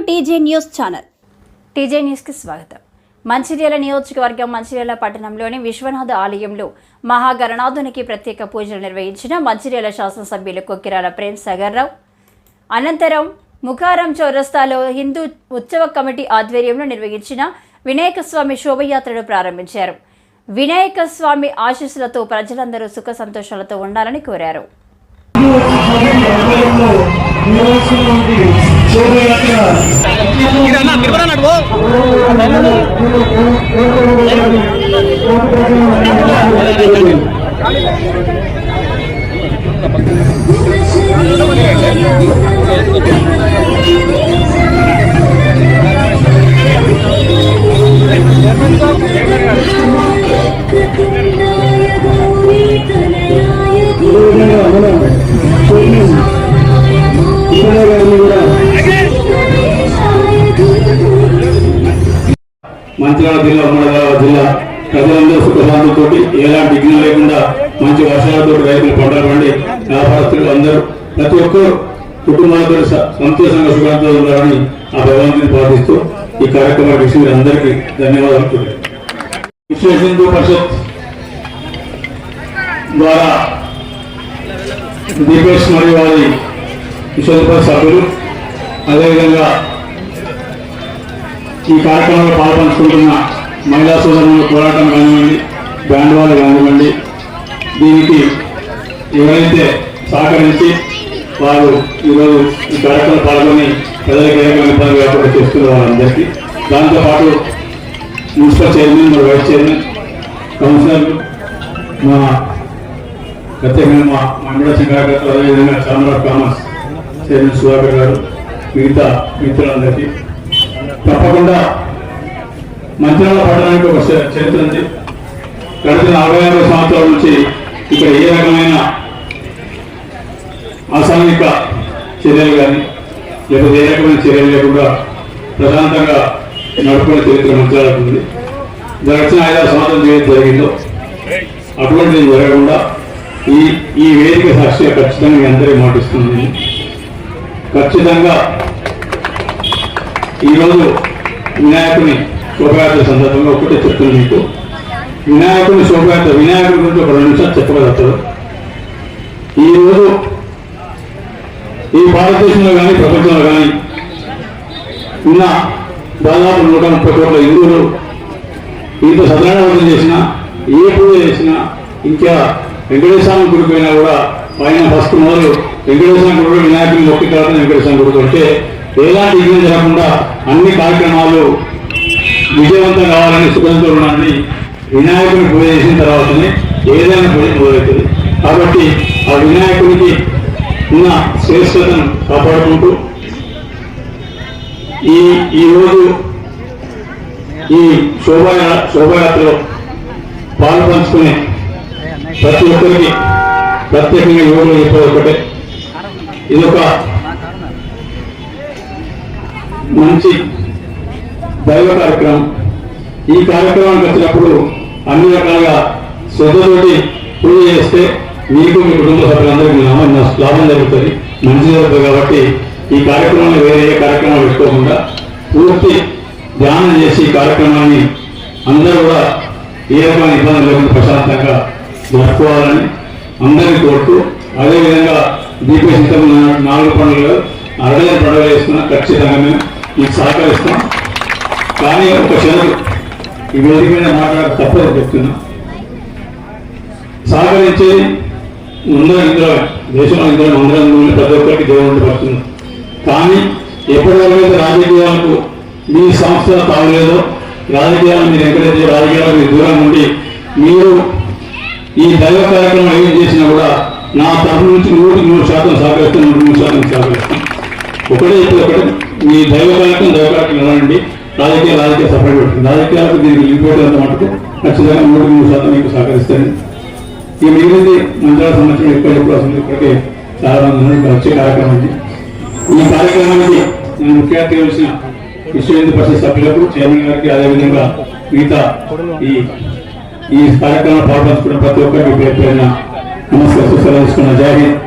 TJ news channel. TJ న్యూస్కి స్వాగతం. మంచిర్యాల నియోజకవర్గం మంచిర్యాల పట్టణంలోని విశ్వనాథ ఆలయంలో మహాగణనాథునికి ప్రత్యేక పూజలు నిర్వహించిన మంచిర్యాల శాసనసభ్యులు కొక్కిరాల ప్రేమ్ సాగర్రావు. అనంతరం ముఖారం చౌరస్తాలో హిందూ ఉత్సవ కమిటీ ఆధ్వర్యంలో నిర్వహించిన వినాయక స్వామి శోభయాత్రను ప్రారంభించారు. వినాయక స్వామి ఆశీస్సులతో ప్రజలందరూ సుఖ సంతోషాలతో ఉండాలని కోరారు. మంచిర్యాల జిల్లా ఉమ్మడి జిల్లా ప్రజలందరూ సుఖశాంతులతో ఎలాంటి విఘ్నం లేకుండా మంచి వర్షాలతో రైతులు పంటలు పండి వ్యాపారస్తులు అందరూ ప్రతి ఒక్కరు కుటుంబాలతో సంతోషంగా సుఖంతో ఉండాలని ఆ భగవంతుని ప్రార్థిస్తూ ఈ కార్యక్రమానికి ఇచ్చిన అందరికీ ధన్యవాదాలు. విశ్వ హిందూ పరిషత్ ద్వారా దీపేష్ మరియు వారి విశ్వ సభ్యులు అదేవిధంగా ఈ కార్యక్రమంలో పాల్పంచుకుంటున్న మహిళా సోదరుల పోరాటం కానివ్వండి, బ్యాండ్ వాళ్ళు కానివ్వండి, దీనికి ఎవరైతే సహకరించి వారు ఈరోజు ఈ కార్యక్రమంలో పాల్గొని ప్రజలకు ఏ ఇబ్బంది లేకుండా చేస్తున్న వాళ్ళందరికీ, దాంతోపాటు మున్సిపల్ చైర్మన్ మరియు వైస్ చైర్మన్, కౌన్సిలర్లు, మా ప్రత్యేకంగా మా మండల సంఘాకర్తలు, అదేవిధంగా chamber of commerce chairman Sudhakar గారు, మిగతా మిత్రులందరికీ తప్పకుండా మంచిర్యాల పట్టణానికి ఒక చరిత్ర ఉంది. గడిచిన 45 సంవత్సరాల నుంచి ఇక్కడ ఏ రకమైన అసాంఘిక చర్యలు కానీ లేకపోతే ఏ రకమైన చర్యలు లేకుండా ప్రశాంతంగా నడుపుకునే చరిత్ర మంచిర్యాలకు ఉంది. గడిచిన 5 సంవత్సరాలు ఏది జరిగిందో అటువంటిది జరగకుండా ఈ వేదిక సాక్షిగా ఖచ్చితంగా మీ అందరికీ మాటిస్తుంది. ఖచ్చితంగా ఈరోజు వినాయకుని శోభయాత్ర సందర్భంగా ఒకటే చెప్తున్నాను మీకు. వినాయకుని శోభయాత్ర, వినాయకుడి గురించి ఒక 2 నిమిషాలు చెప్పగలుగుతారు. ఈరోజు ఈ భారతదేశంలో కానీ ప్రపంచంలో కానీ ఉన్న దాదాపు 130 కోట్ల హిందువులు ఇంత సత్యనారాయణ చేసినా, ఏ పూజ చేసినా, ఇంకా వెంకటేశ్వర గుడికి పోయినా కూడా పైన ఫస్ట్ మొదలు వెంకటేశ్వర గుడి వినాయకుని మొక్కి తర్వాత వెంకటేశ్వర గుడికి అంటే ఎలాంటి ఇబ్బంది జరగకుండా అన్ని కార్యక్రమాలు విజయవంతం కావాలని సుఖంతో ఉండాలని వినాయకుని పూజ చేసిన తర్వాతనే ఏదైనా పూజ మొదలవుతుంది. కాబట్టి ఆ వినాయకునికి ఉన్న శ్రేష్టతను కాపాడుకుంటూ ఈరోజు ఈ శోభయాత్రలో పాల్పంచుకునే ప్రతి ఒక్కరికి ప్రత్యేకంగా యువకులు చెప్పేది ఒకటే, ఇదొక మంచి దైవ కార్యక్రమం. ఈ కార్యక్రమానికి వచ్చినప్పుడు అన్ని రకాలుగా శ్రద్ధతోటి పూజ చేస్తే మీకు మీ కుటుంబ సభ్యులందరికీ లాభం జరుగుతుంది, మంచి జరుగుతుంది. కాబట్టి ఈ కార్యక్రమాన్ని వేరే ఏ కార్యక్రమాలు పెట్టుకోకుండా పూర్తి ధ్యానం చేసి ఈ కార్యక్రమాన్ని అందరూ కూడా ఏ రకమైన ఇబ్బంది లేకుండా ప్రశాంతంగా జరుపుకోవాలని అందరినీ కోరుతూ, అదేవిధంగా దీపశితం 4 పండుగలు 60 పండుగలు వేస్తున్నా ఖచ్చితంగా మేము మీకు సహకరిస్తాం. కానీ ఒక షరతు, ఈ వేదిక మీద మాట్లాడ తప్పదని చెప్తున్నా. సహకరించేది ముందర ఇందులో దేశంలో ఇందులో అందరం ప్రతి ఒక్కరికి దేవుడు పడుతున్నాం. కానీ ఎప్పటివరకు రాజకీయాలకు మీ సంస్థ తాగలేదో, రాజకీయాలను మీరు ఎంకరేజ్ రాజకీయాలకు మీరు దూరం ఉండి మీరు ఈ దైవ కార్యక్రమం ఏం చేసినా కూడా నా తరఫు నుంచి 100% సహకరిస్తాను, 100% సహకరిస్తాను. ఒకటే మీ దైవ కార్యక్రమం ఇవ్వండి, రాజకీయ సపరేట్ పెడుతుంది. రాజకీయాలకు దీనికి ఇంపోర్ట్ అంత మటుకు ఖచ్చితంగా 100% మీకు సహకరిస్తాను. ఈ మిగిలింది మంత్రాల సంబంధించిన ఎక్కువ చెప్పాల్సింది. ఇప్పటికే చాలా మంది వచ్చే కార్యక్రమం ఉంది. ఈ కార్యక్రమానికి నేను ముఖ్య అతిథిగా వచ్చిన విశ్వ హిందూ పరిషత్ సభ్యులకు, చైర్మన్ గారికి, అదేవిధంగా మిగతా ఈ కార్యక్రమంలో పాల్పంచుకున్న ప్రతి ఒక్కరికి పేరు పేరున నమస్కారం. జై హింద్.